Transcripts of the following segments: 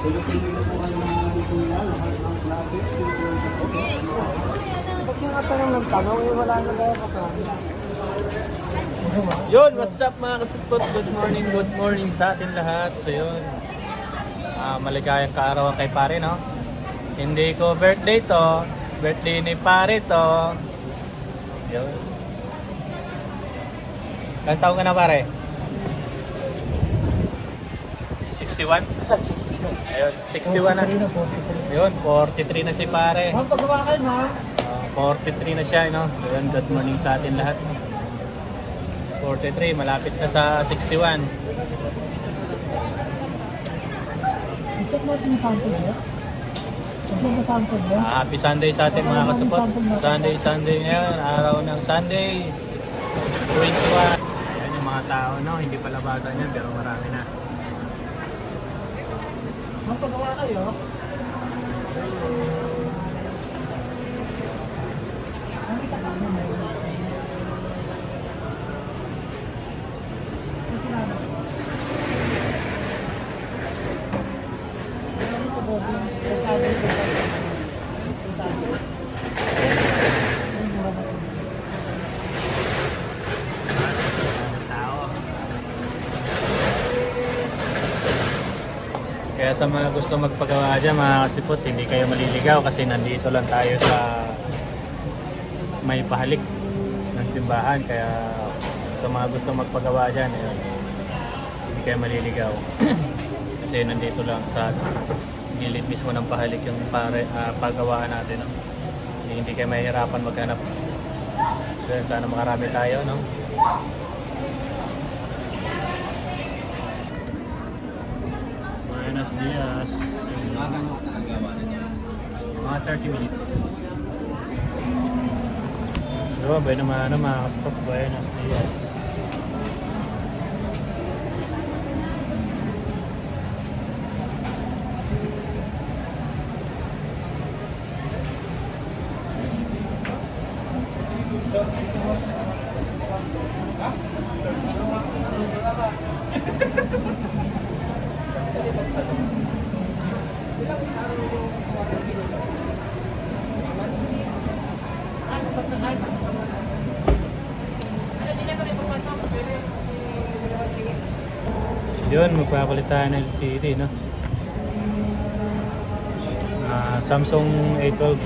Ba't yung natanong ng tanong, eh wala na tayo kapag. Yun, what's up mga kasipot? Good morning sa atin lahat. So yun, maligayang kaarawan kay pare, no? Hindi ko birthday to, birthday ni pare to. Yun. Ilang taon ka na pare? 61? Ayun, 61 na. Yun, 43 na si pare. 43 na siya, no? So yun, good morning sa atin lahat. 43, malapit na sa 61. Happy Sunday sa atin mga kasupot. Sunday ngayon, araw ng Sunday 21. Ayan yung mga tao, no? Hindi pa labasan yan, pero marami na. Magpagawa kayo? Kaya sa mga gusto magpagawa dyan mga kasipot, hindi kayo maliligaw kasi nandito lang tayo sa may pahalik ng simbahan. Kaya sa mga gusto magpagawa dyan, hindi kayo maliligaw. Kasi nandito lang sa gilid mismo ng pahalik yung paggawaan natin. No? Hindi kayo mahihirapan maghanap. So yan, sana makarami tayo. No? Buenos dias. Mga 30 minutes. Diba, buhay naman mga kasipot. Buenos dias. Yun, magpapalit tayo ng LCD, no? Samsung A12.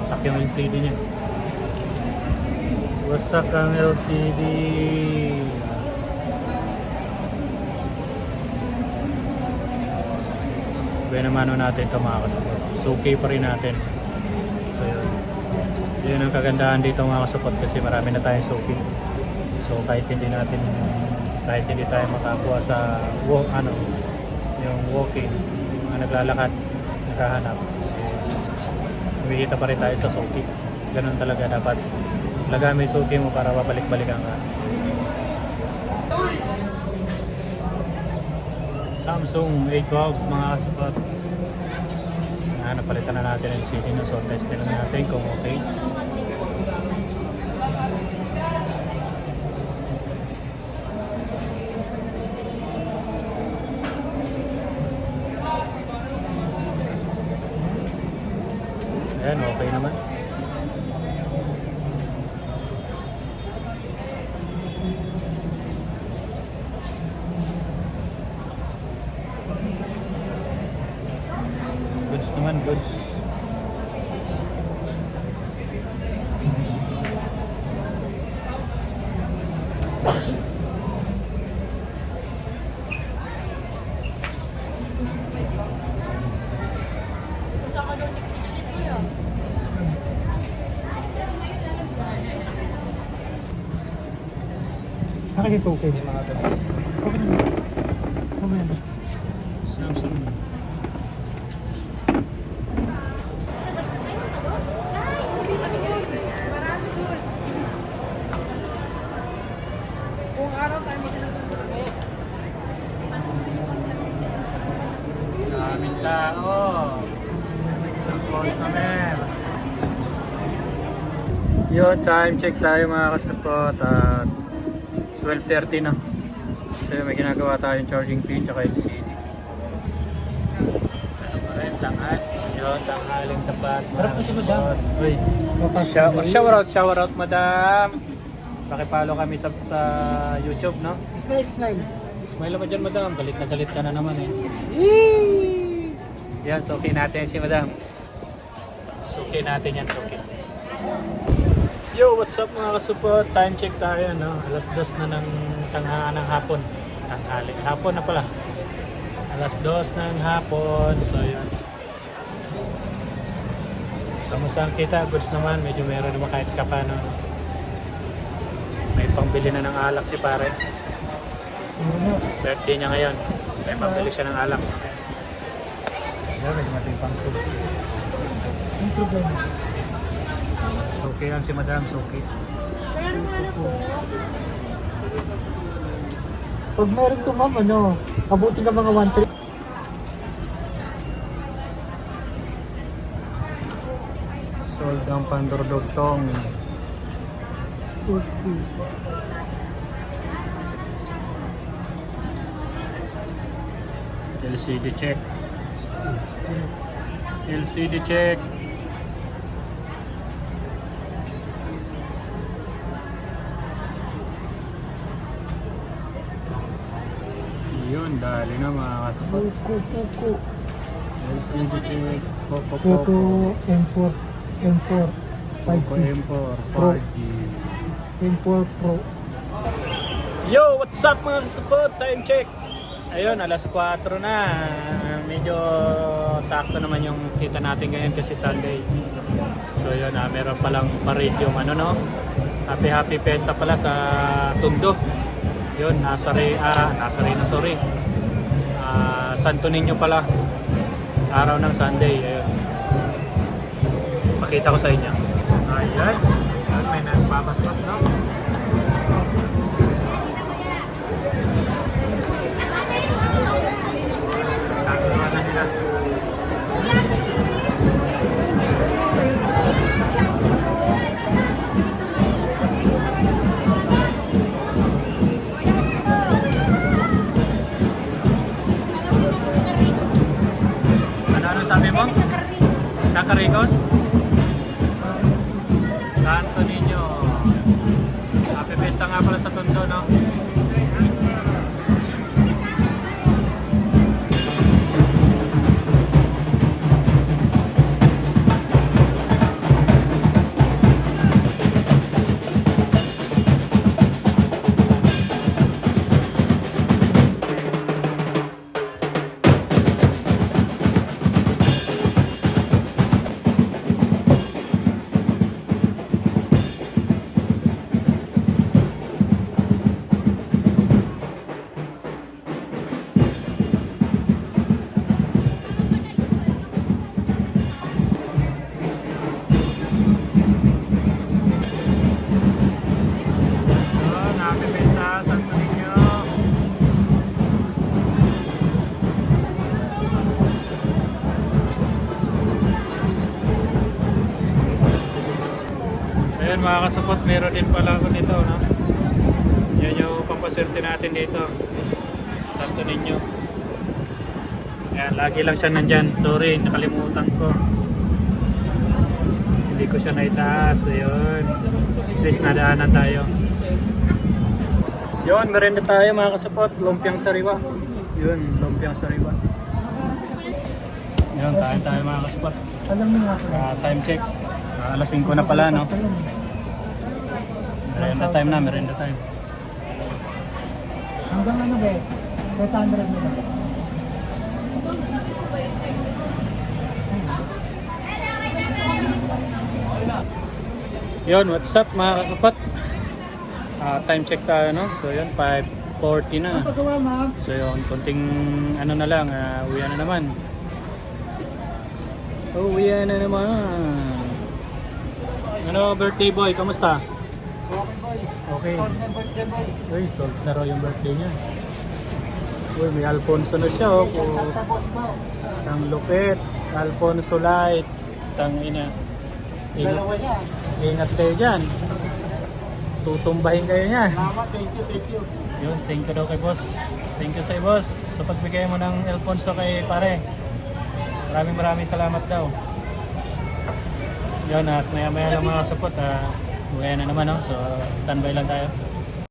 Sak yung LCD niya. Wasak ang LCD. Gawin naman natin ito mga kasupot. Suki pa rin natin. So yun. Yun ang kagandahan dito mga kasupot kasi marami na tayong suki. So kahit hindi tayo makakuha sa yung walking, naglalakad, naghahanap, kumikita pa rin tayo sa suki. Ganun talaga dapat. Lagay yung suki mo para babalik-balikan ka. Samsung A12 mga kasupot. Napalitan na natin yung LCD na, so test na natin kung okay. Ayan, okay naman. Goods naman, goods. Nakikita okay. Samsung. Kung araw kami Daming tao. Customer. Yo, time check tayo mga kasupot at 12:30 na. So may ginagawa tayong charging pin tsaka LCD. Tanghaling tapat. Harap po si Madam. Uy. Shower out, madam. Pakipalo kami sa YouTube, no? Smile, smile. Smile ka dyan, madam. Galit na galit ka na naman eh. Yee! Yan, suki natin si madam. Suki natin yan, suki. Yo, what's up mga kasupot? Time check tayo, no? Alas 2 na ng tanghaan ng hapon. Tanghali. Hapon na pala. Alas 2 ng hapon. So, yun. Kamusta ang kita? Goods naman. Medyo meron naman kahit kapano. May pangbili na ng alak si pare. Birthday niya ngayon. May pambili siya ng alak. Yan, may dumating pang soup. Ang problema. Okay yan si madam, okay. Pag meron to ma'am, abutin ka mga 1-3. Sold ang pandordogtong. Suki. LCD check. LCD check. Yun, dali na mga kasapot. Kuku. LCD check. Kuku M4. M4. Poco 5G. M4 Pro. 5G. M4 Pro. Yo, what's up mga kasapot? Time check. Ayun, alas 4 na. Medyo sakto naman yung kita natin ngayon kasi Sunday. So yun, meron palang parade yung Happy Fiesta pala sa Tondo. Yun, Nazare na sorry. Santo Niño pala. Araw ng Sunday. Ayun. Pakita ko sa inyo. Ayan. Ayan, may nagbabasbas, no? Tagawa na nila. Ano sabi mo? Kakarigos? Santo Niño. Happy Fiesta nga pala sa Tondo, no? Happy Fiesta, Santo Niño. Ayan mga kasapot, meron din pala ako dito, no? Yan yung pampaswerte natin dito. Santo Niño. Ayan, lagi lang siya nandyan. Sorry, nakalimutan ko. Hindi ko siya naitaas. Ayun. At least nadaanan tayo. Yun, merenda tayo mga kasapot. Lumpiang sariwa. Yun, lumpiang sariwa. Yun, kain tayo mga kasapot. Alam mo nga pala. Time check. Alas 5 na pala, no? Merenda time na, merenda time. Hanggang ano ba? 800 na ba? Yun, what's up mga kasapot? Time check tayo, no? So yun, 5:40 na. Pagawa ma'am. So yun, konting ano na lang, uwian na naman. Uwian na naman. Ano, birthday boy, kamusta? Okay boy. Okay. Sold na birthday boy. Uy, sold na raw yung birthday niya. Uy, may Alfonso na siya, oh. Shout out sa boss ko. Tang lupit, Alfonso Light, tang ina. Dalawa niya. Ingat kayo dyan. Tutumbahin kayo niya. Mama, thank you, thank you. Yun, thank you daw kay boss. Thank you sa'yo boss sa pagbigay mo ng Alfonso kay pare. Maraming salamat daw. Yun, at maya lang mga kasupot, uwi na naman, no? So standby lang tayo.